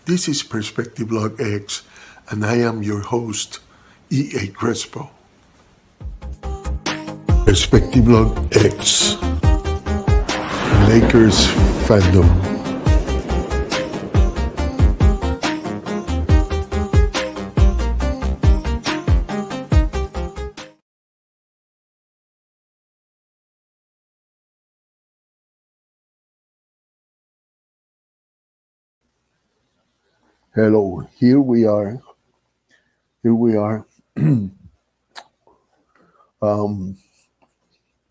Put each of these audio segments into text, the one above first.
This is Perspective Log X, and I am your host, E.A. Crespo. Perspective Log X, Lakers-fandom. Hello, here we are.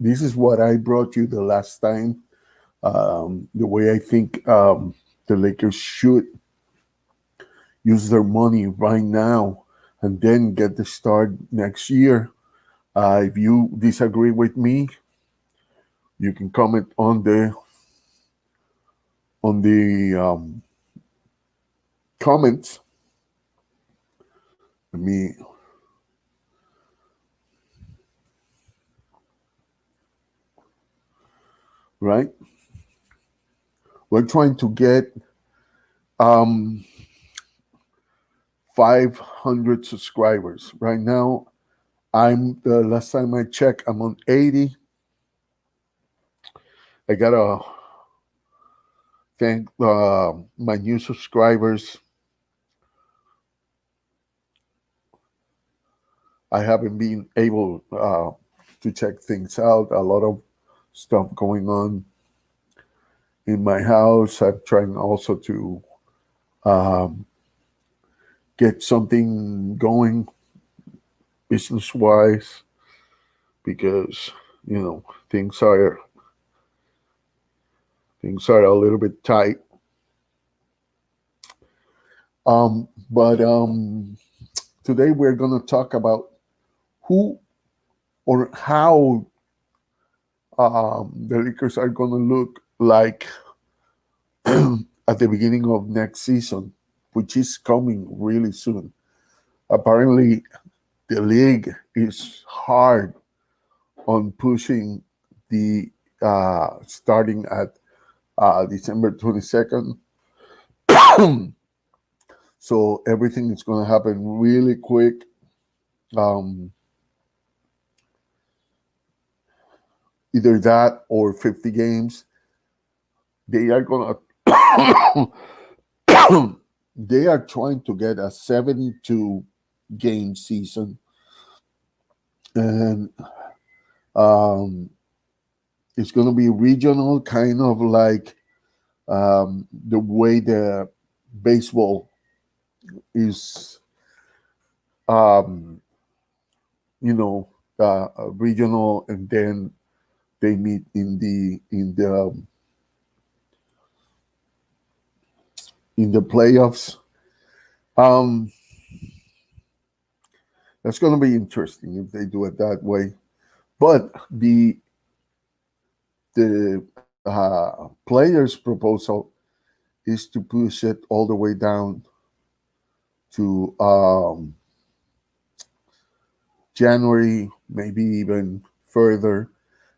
This is what I brought you the last time. The way I think the Lakers should use their money right now and then get the start next year. If you disagree with me, you can comment on the comments. Let me right. We're trying to get um, 500 subscribers right now. The last time I checked, I'm on 80. I gotta thank my new subscribers. I haven't been able to check things out. A lot of stuff going on in my house. I'm trying also to um, get something going business wise because things are a little bit tight. But today we're going to talk about who or how the Lakers are going to look like at the beginning of next season, which is coming really soon. Apparently, the league is hard on pushing the starting at December 22nd. So everything is going to happen really quick. Either that or 50 games. They are going to they are trying to get a 72 game season, and it's going to be regional, kind of like the way the baseball is, um, regional, and then they meet in the playoffs. Um, that's going to be interesting if they do it that way. But the players' proposal is to push it all the way down to January, maybe even further.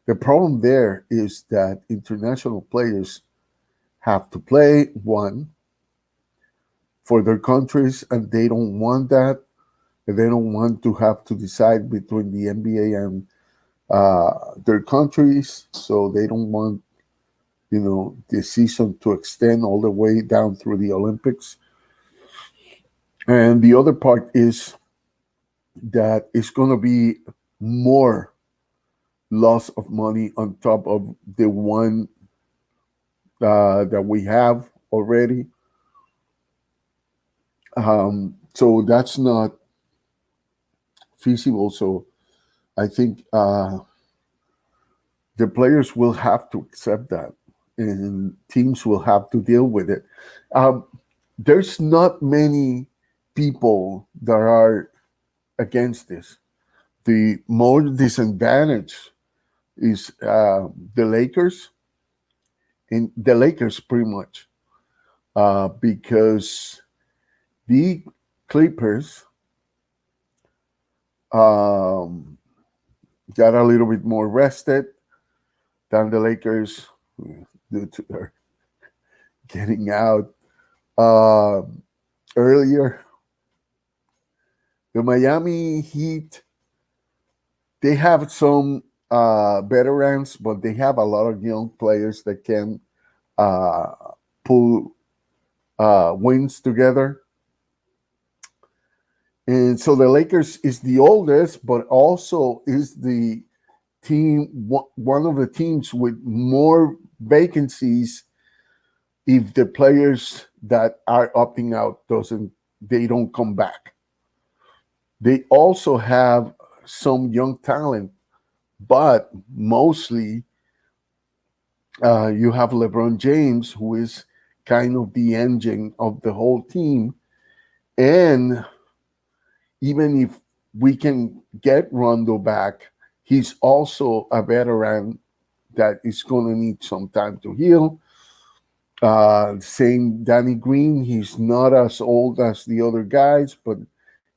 The problem there is that international players have to play one for their countries, and they don't want that. They don't want to have to decide between the NBA and their countries, so they don't want the season to extend all the way down through the Olympics. And the other part is that it's going to be more loss of money on top of the one that we have already. So that's not feasible. So I think the players will have to accept that, and teams will have to deal with it. Um, there's not many people that are against this. The more disadvantaged is the Lakers, and the Lakers pretty much, because the Clippers um, got a little bit more rested than the Lakers due to their getting out uh, earlier. The Miami Heat, they have some veterans, but they have a lot of young players that can uh, pull wins together. And so the Lakers is the oldest, but also is the team, one of the teams with more vacancies if the players that are opting out they don't come back. They also have some young talent, but mostly you have LeBron James, who is kind of the engine of the whole team. And even if we can get Rondo back, he's also a veteran that is going to need some time to heal. Same Danny Green, he's not as old as the other guys, but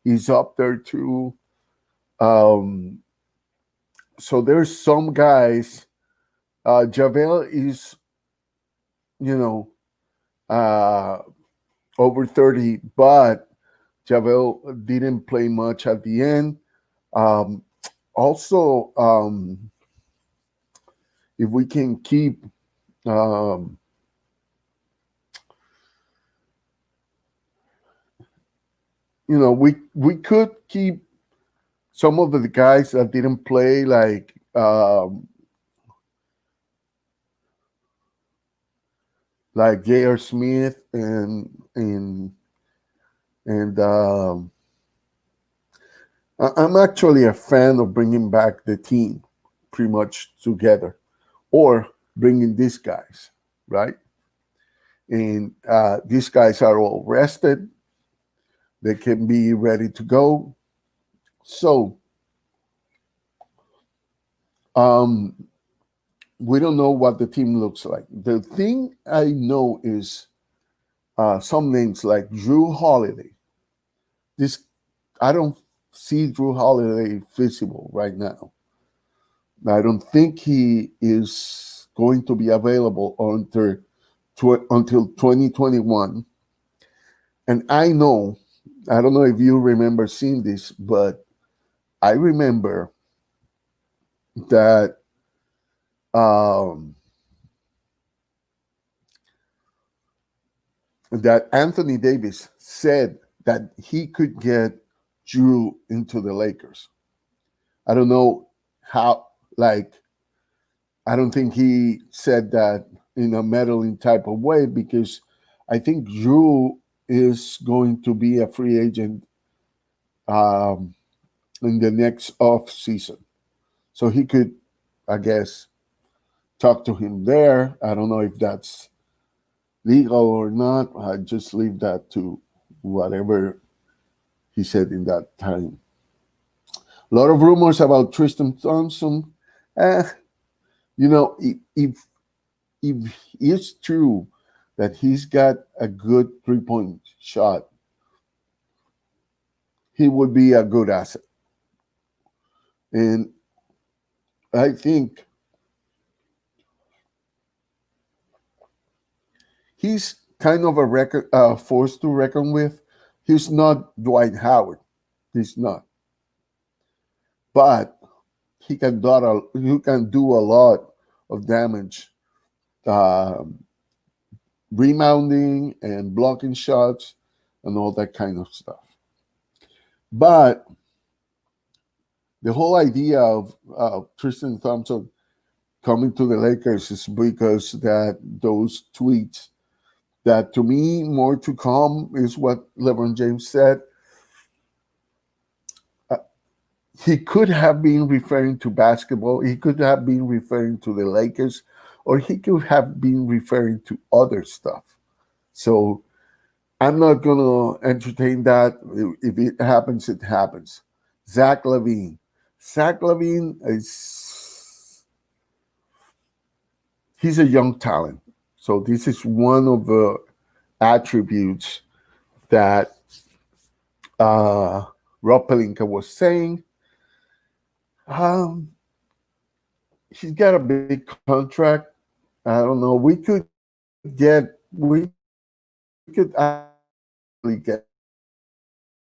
he's up there too. Um, so there's some guys. JaVale is, you know, uh, over 30, but JaVale didn't play much at the end. Um, also, if we can keep, um, we could keep some of the guys that didn't play, like J.R. Smith and I'm actually a fan of bringing back the team pretty much together, or bringing these guys, right? And these guys are all rested; they can be ready to go. So um, we don't know what the team looks like. The thing I know is some names like Drew Holiday. This I don't see Drew Holiday feasible right now. I don't think he is going to be available until 2021. And I don't know if you remember seeing this, but I remember that um, that Anthony Davis said that he could get Drew into the Lakers. I don't know how, like, I don't think he said that in a meddling type of way, because I think Drew is going to be a free agent um, in the next off season. So he could, I guess, talk to him there. I don't know if that's legal or not. I just leave that to whatever he said in that time. A lot of rumors about Tristan Thompson. Eh, if it's true that he's got a good 3-point shot, he would be a good asset. And I think he's kind of force to reckon with. He's not Dwight Howard. He's not. But he can do a lot of damage, um, rebounding and blocking shots and all that kind of stuff. But the whole idea of Tristan Thompson coming to the Lakers is because that those tweets that, to me, more to come is what LeBron James said. Uh, he could have been referring to basketball. He could have been referring to the Lakers, or he could have been referring to other stuff. So I'm not going to entertain that. If it happens, it happens. Zach Levine. Zach Levine he's a young talent. So this is one of the attributes that Rob Pelinka was saying. Um, he's got a big contract. I don't know. We could get could actually get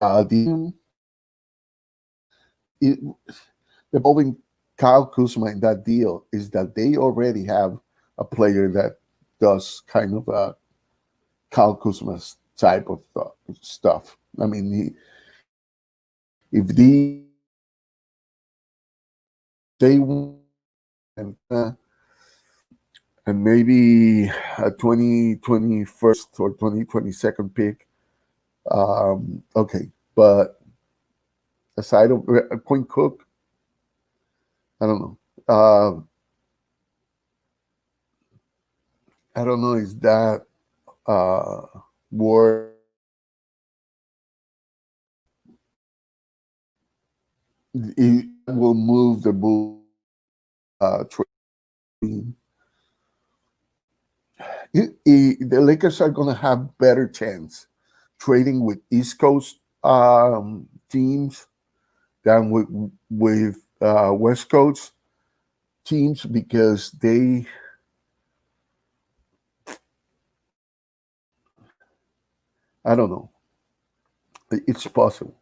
the it, the involving Kyle Kuzma in that deal is that they already have a player that does kind of a Kyle Kuzma's type of stuff. I mean, if they and and maybe a 2021st or 2022nd pick, okay, but aside of Point Cook, I don't know. I don't know. Is that uh, war? It will move the Bulls trading. The Lakers are going to have better chance trading with East Coast teams than with West Coast teams because I don't know. It's possible.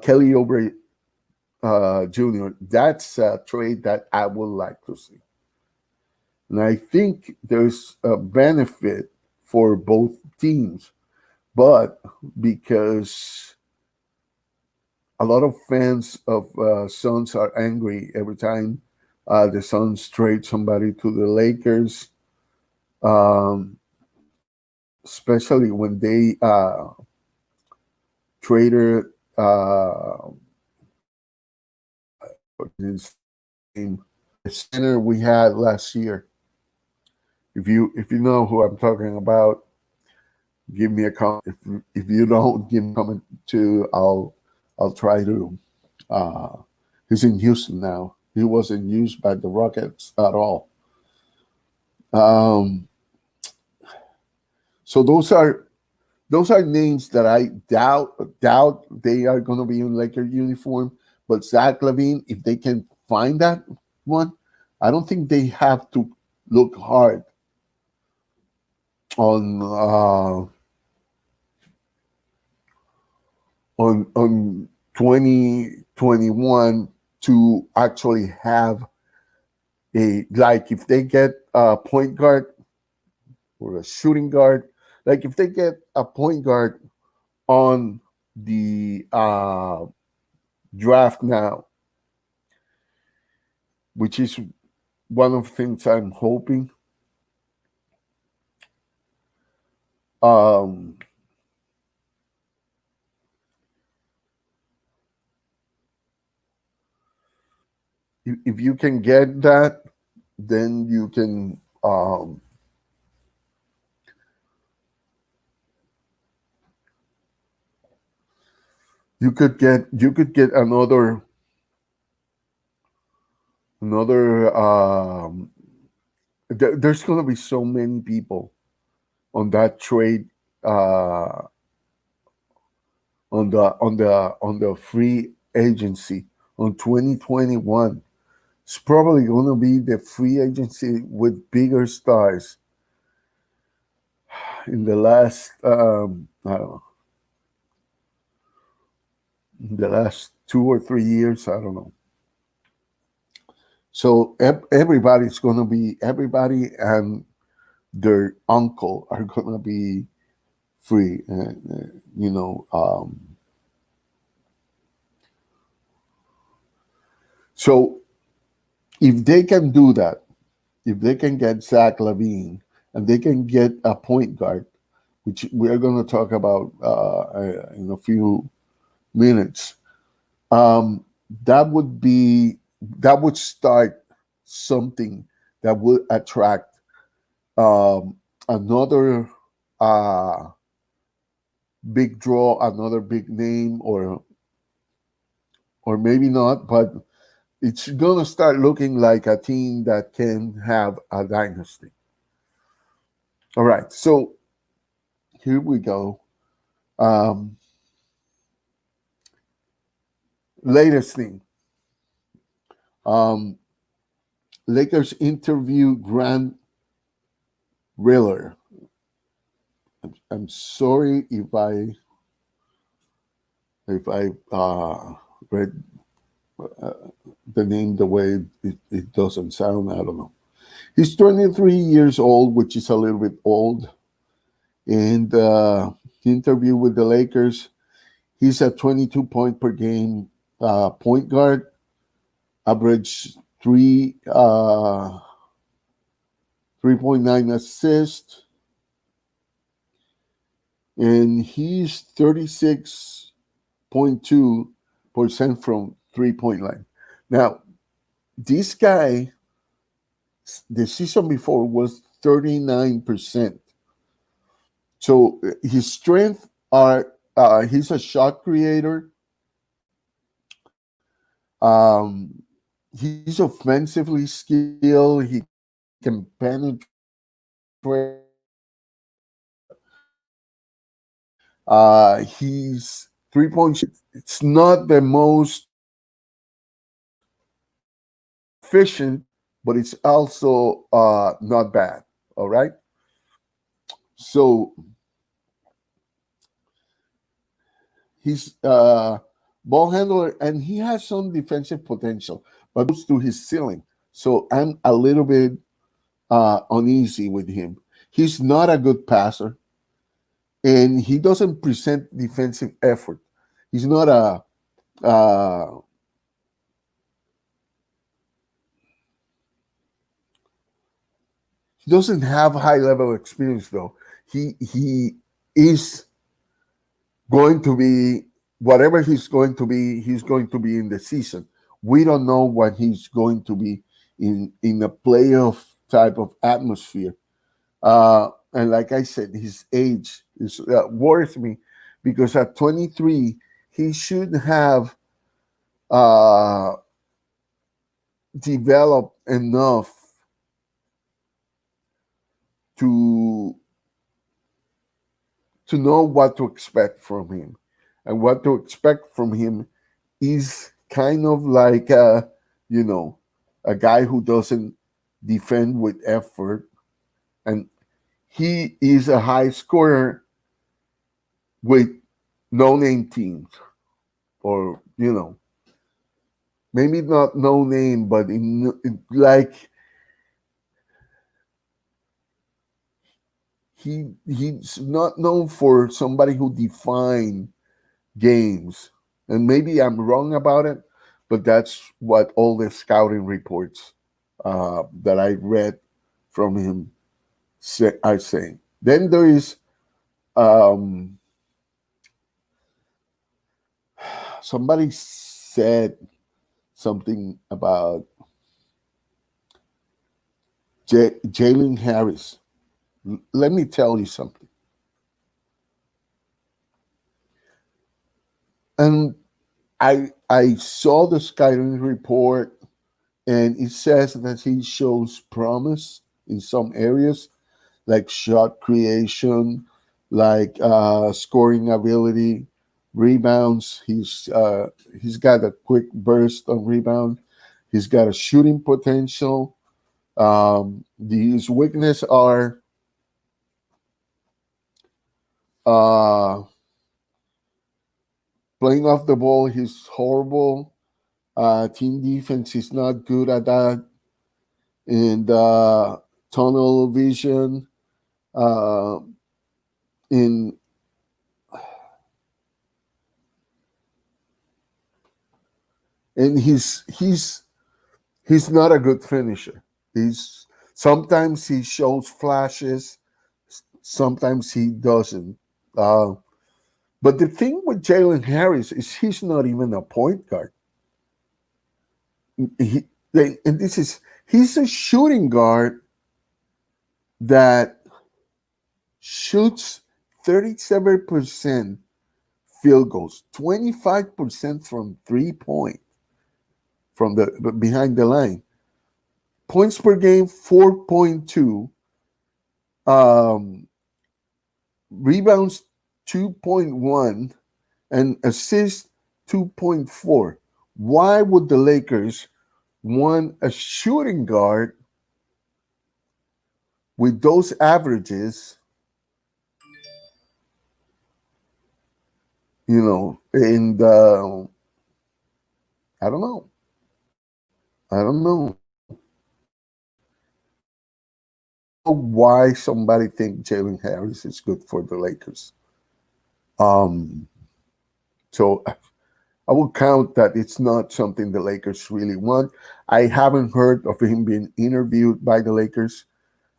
Kelly Oubre Jr. That's a trade that I would like to see. And I think there's a benefit for both teams, but because a lot of fans of Suns are angry every time the Suns trade somebody to the Lakers, um, especially when they traded his name, the center we had last year. If you know who I'm talking about, give me a comment. If you don't, give me a comment too. I'll try to. Uh, he's in Houston now. He wasn't used by the Rockets at all. Um, so those are names that I doubt they are going to be in Laker uniform. But Zach Levine, if they can find that one, I don't think they have to look hard on on 2021 to actually have a like if they get a point guard or a shooting guard, like if they get a point guard on the draft now, which is one of the things I'm hoping. Um, if you can get that, then you could get another there's going to be so many people on that trade uh, on the free agency on 2021. It's probably going to be the free agency with bigger stars in the last I don't know, the last 2 or 3 years. I don't know. So everybody's going to be everybody and their uncle are going to be free. You know. So if they can do that, if they can get Zach Levine and they can get a point guard, which we are going to talk about in a few minutes, um, that would start something that would attract another uh, big draw, another big name, or maybe not, but it's gonna start looking like a team that can have a dynasty. All right, so here we go. Um, latest thing. Um, Lakers interview Grant Riller. I'm sorry if I read the name the way it doesn't sound. I don't know. He's 23 years old, which is a little bit old. And interview with the Lakers, he's a 22 point per game point guard, average 3.9 assists, and he's 36.2% from 3 point line. Now, this guy, the season before was 39%. So his strength are he's a shot creator. Um, he's offensively skilled. He can penetrate. He's 3 point shoot. It's not the most efficient, but it's also not bad. All right. So he's ball handler, and he has some defensive potential, but goes to his ceiling. So I'm a little bit uneasy with him. He's not a good passer, and he doesn't present defensive effort. He's not a he doesn't have high level experience though. He is going to be whatever he's going to be. He's going to be in the season. We don't know what he's going to be in a playoff type of atmosphere. And like I said, his age is worries me because at 23 he should have uh, developed enough to know what to expect from him, and what to expect from him is kind of like you know a guy who doesn't defend with effort, and he is a high scorer with no name teams, or maybe not no name, but like he's not known for somebody who define games. And maybe I'm wrong about it, but that's what all the scouting reports that I read from him are saying. Then there is um, somebody said something about Jalen Harris. Let me tell you something. And I saw the scouting report, and it says that he shows promise in some areas, like shot creation, like scoring ability, rebounds. He's got a quick burst on rebound. He's got a shooting potential. These weaknesses are uh, playing off the ball. He's horrible. Team defense is not good at that, and tunnel vision. Uh, in and he's not a good finisher. He's sometimes he shows flashes, sometimes he doesn't. Uh, but the thing with Jalen Harris is he's not even a point guard. He, and this is he's a shooting guard that shoots 37% field goals, 25% from 3 point from the behind the line. Points per game 4.2, um, rebounds 2.1, and assists 2.4. Why would the Lakers want a shooting guard with those averages And I don't know. I don't know. Why somebody think Jalen Harris is good for the Lakers. Um, so I will count that it's not something the Lakers really want. I haven't heard of him being interviewed by the Lakers.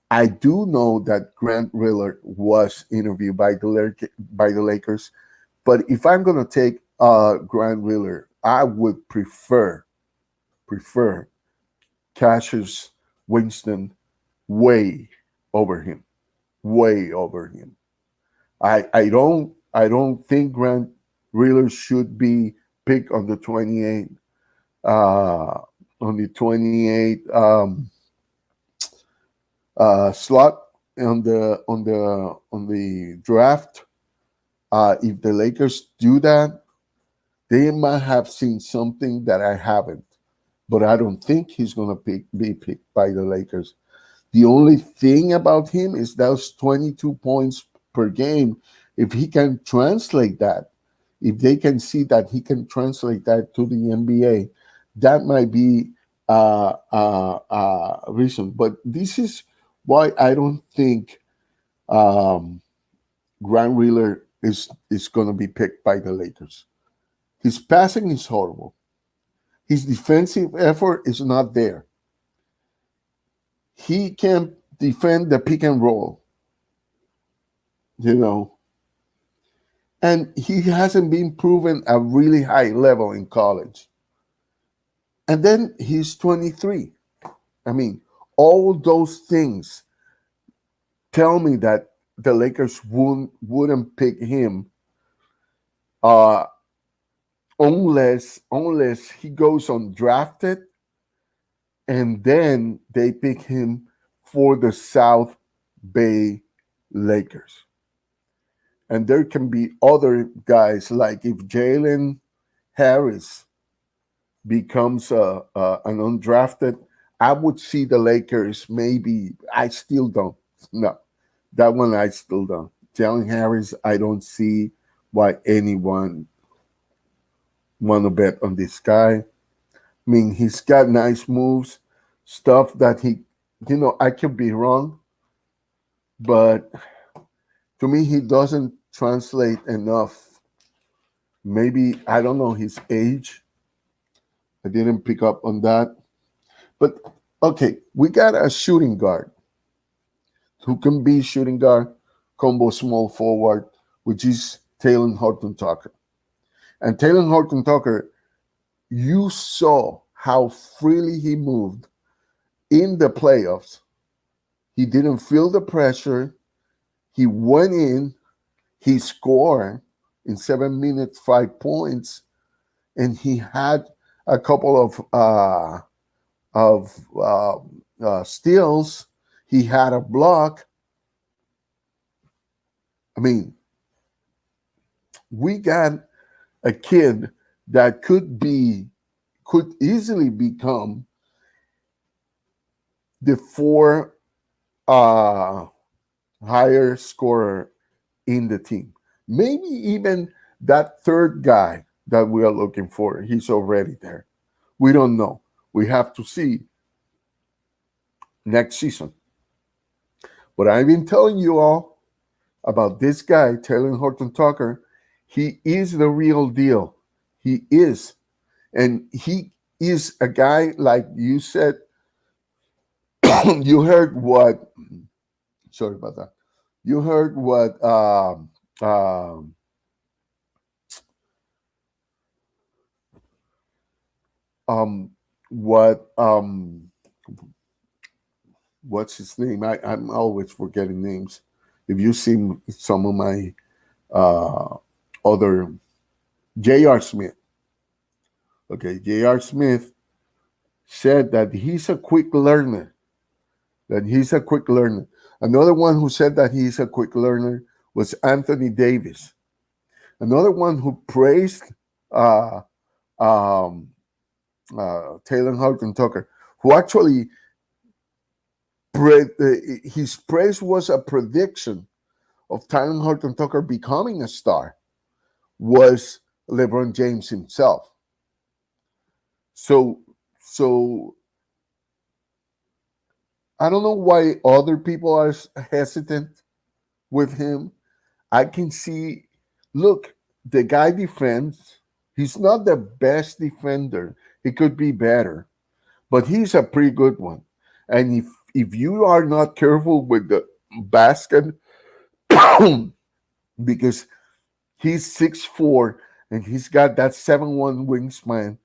I do know that Grant Riller was interviewed by the Lakers. But if I'm gonna take Grant Riller, I would prefer Cassius Winston way over him, way over him. I don't think Grant Riller should be picked on the 28 on the 28 slot on the draft. If the Lakers do that, they might have seen something that I haven't, but I don't think he's going to be picked by the Lakers. The only thing about him is those 22 points per game. If he can translate that, if they can see that he can translate that to the NBA, that might be a reason. But this is why I don't think um, Grant Wheeler is going to be picked by the Lakers. His passing is horrible. His defensive effort is not there. He can defend the pick and roll, you know, and he hasn't been proven a really high level in college. And then he's 23. I mean, all those things tell me that the Lakers wouldn't pick him uh, unless he goes undrafted and then they pick him for the South Bay Lakers. And there can be other guys like if Jalen Harris becomes an undrafted, I would see the Lakers maybe. I still don't. No, that one I still don't. Jalen Harris, I don't see why anyone want to bet on this guy. I mean, he's got nice moves, stuff that I could be wrong, but to me, he doesn't translate enough. Maybe, I don't know his age. I didn't pick up on that. But okay, we got a shooting guard who can be shooting guard, combo small forward, which is Taylor Horton Tucker. And Taylor Horton Tucker, you saw how freely he moved in the playoffs. He didn't feel the pressure. He went in, he scored in 7 minutes, 5 points, and he had a couple of steals. He had a block. I mean, we got a kid that could easily become the four higher scorer in the team. Maybe even that third guy that we are looking for, he's already there. We don't know. We have to see next season. But I've been telling you all about this guy, Taylor Horton Tucker. He is the real deal. He is. And he is a guy, like you said, you heard what, sorry about that. You heard um, um, what, what's his name? I'm always forgetting names. If you see some of my other, J.R. Smith. Okay, J.R. Smith said that he's a quick learner. That he's a quick learner. Another one who said that he's a quick learner was Anthony Davis. Another one who praised uh, um, Taylor Horton Tucker, who actually his praise was a prediction of Taylor Horton Tucker becoming a star, was LeBron James himself. So, so I don't know why other people are hesitant with him. I can see, look, the guy defends. He's not the best defender. He could be better, but he's a pretty good one. And if you are not careful with the basket, because he's 6'4" and he's got that 7'1" wingspan,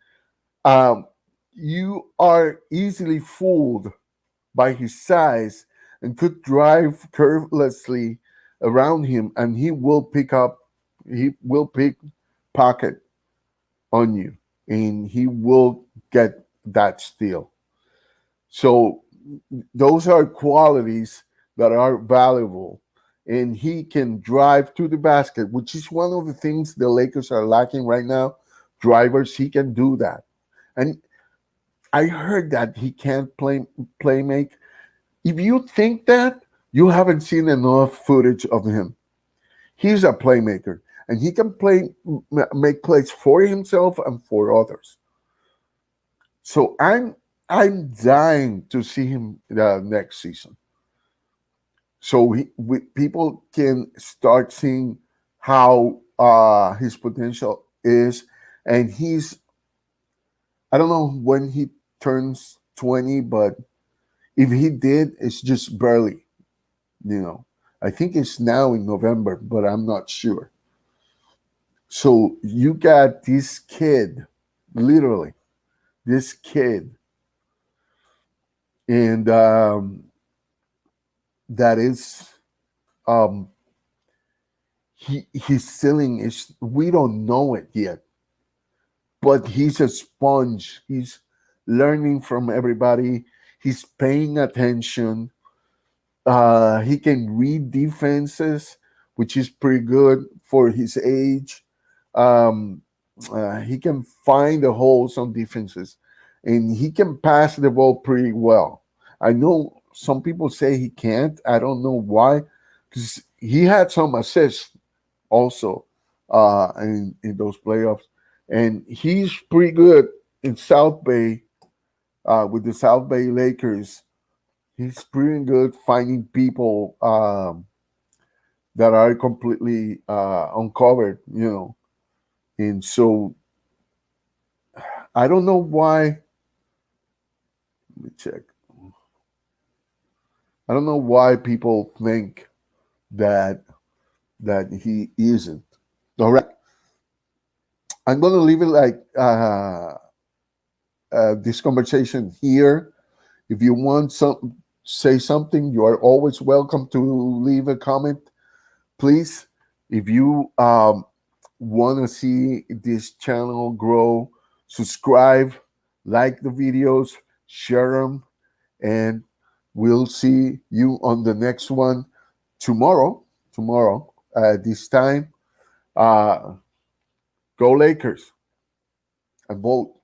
um, you are easily fooled by his size and could drive carelessly around him, and he will pick pocket on you, and he will get that steal. So those are qualities that are valuable. And he can drive to the basket, which is one of the things the Lakers are lacking right now. Drivers, he can do that. And I heard that he can't play make. If you think that, you haven't seen enough footage of him. He's a playmaker, and he can make plays for himself and for others. So I'm dying to see him next season. So people can start seeing how his potential is, and I don't know when he turns 20, but if he did, it's just barely, you know. I think it's now in November, but I'm not sure. So you got this kid, literally, this kid, and that is um, his ceiling is, we don't know it yet, but he's a sponge. He's learning from everybody. He's paying attention. He can read defenses, which is pretty good for his age. Um, he can find the holes on defenses, and he can pass the ball pretty well. I know some people say he can't. I don't know why, because he had some assists also in those playoffs, and he's pretty good in South Bay with the South Bay Lakers. He's pretty good finding people that are completely uncovered, you know. And so I don't know why. Let me check. I don't know why people think that he isn't. All right, I'm going to leave it like this conversation here. If you want say something, you are always welcome to leave a comment. Please, if you want to see this channel grow, subscribe, like the videos, share them, and we'll see you on the next one tomorrow. Tomorrow at this time. Uh, go Lakers and vote.